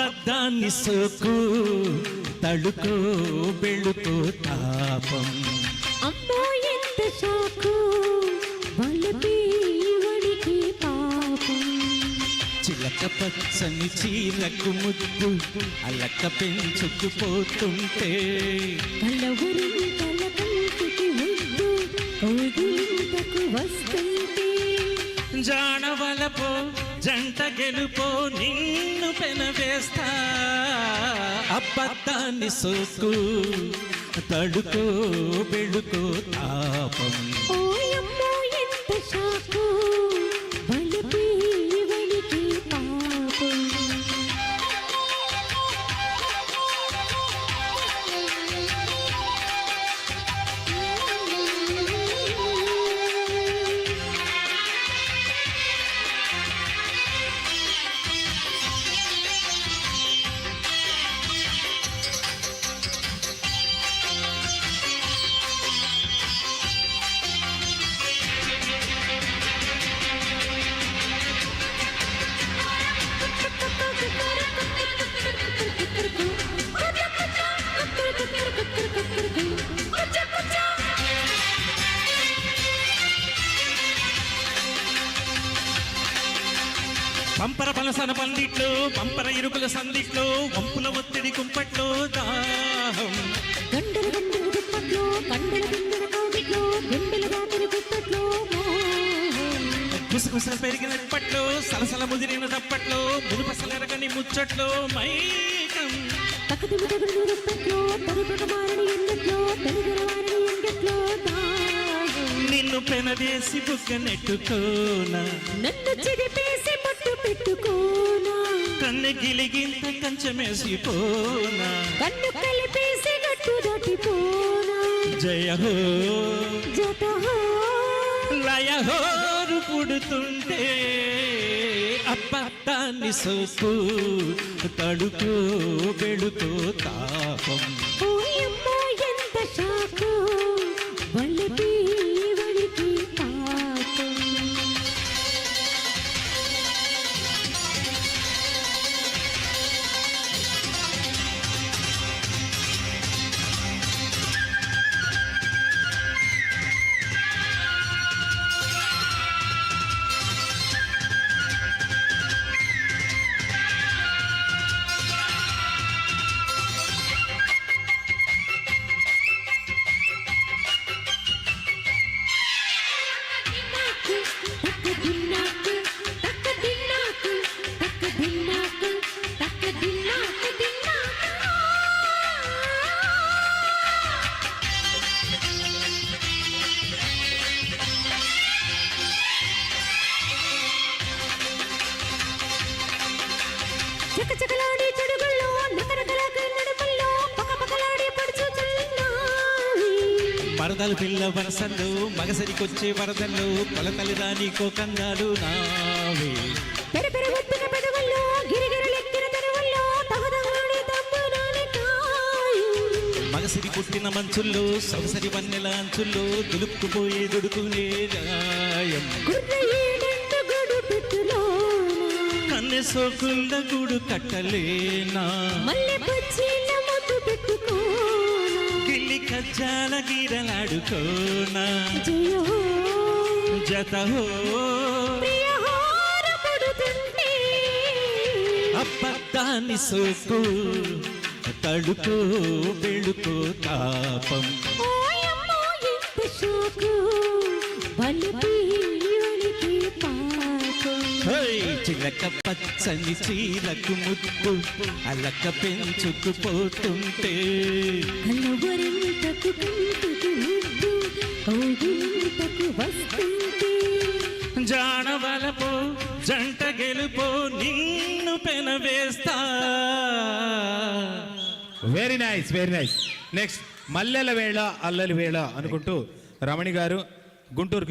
అబద్ధాన్ని సోకు తడుకో బెళుకో తాపం అమ్మో ఎంత షాకు వలపి వడికి పాపం చిలక పచ్చని చీలకు ముద్దు అలక పెంచుకుపోతుంటే కలవరింతల కంటికి ముద్దు కౌగిలింతకు వస్తుంటే జానవలపో జంట గెలుపో నిన్ను పెనవేస్తా అబద్ధాన్ని సోకు తడుకో బెళుకో తాపం ఓయమ్మో ఎంత షాకు వలపి వడికి పాపం పంపర పలసన పందిట్లో పంపర ఇరుకుల సందిట్లో వంపుల ఒత్తిడి కుంపట్లో దాహం గండల గండల గుప్పట్లో కండల బిందెల కౌగిట్లో గుండెల దాతరి గుప్పట్లో గుసగుస పెరిగిన పట్లో సలసల ముదిరిన దప్పట్లో మునుపసలరగని ముచ్చట్లో మైకం తకదిమి తగులు రుప్పట్లో తరుపున మారని ఎండట్లో తెలుగుల వారని ఎండట్లో నిన్ను పెనవేసి బుగ్గ నెట్టుకోనా నన్ను చెడిపేసి పట్టు పెట్టుకోనా కన్ను గిలిగింత కంచమేసిపోనా కన్ను కలిపేసి గట్టు దాటిపోనా జయ హో జత హో లయ హోరు పుడుతుంటే అబద్ధాన్ని సోకు తడుకో బెళుకో తాపం ఓయమ్మో ఎంత షాకు వలపి వడికి పాపం చకచకలాడే చెడుగుల్లో నకరకలాగే నడుమల్లో పకపకలాడే పడుచు చల్లినాయి మరదలు పిల్ల వరసల్లో మగసరికొచ్చే వరదల్లో కొలతలి రాని కోకంగాలు నావే పెరపెర ఒత్తున పెదవుల్లో గిరిగిరలెక్కిన తెరువుల్లో తహదహలాడే తమ్మునాని కాయి మగసిరి పుట్టిన మంచుల్లో సొగసరి వన్నెల అంచుల్లో దులుక్కుపోయే దుడుకునే రాయం గుర్రయ్యేడంటు గడు పెట్టులోన కన్నె సోకుల్ల గూడు కట్టలేనా మల్లె పచ్చీల ముద్దు పెట్టుకోనా గిల్లి కజ్జాల గీరలాడుకోనా జయ హో జత హో ప్రియ హార పుడుతుంటే అబద్ధాన్ని సోకు తడుకో బెళుకో తాపం ఓయమ్మో ఎంత షాకు వలపి వడికి పాపం చిలక పచ్చని చీలకు ముద్దు అలక పెంచుకుపోతుంటే కలవరింతకు కంటికి ముద్దు కౌగిలింతకు వస్తుంటే జానవలపో జంట గెలుపో నిన్ను పెనవేస్తా. Very nice very nice. Next మల్లెల వేళ అల్లలి వేళ అనుకుంటూ రమణి గారు గుంటూరు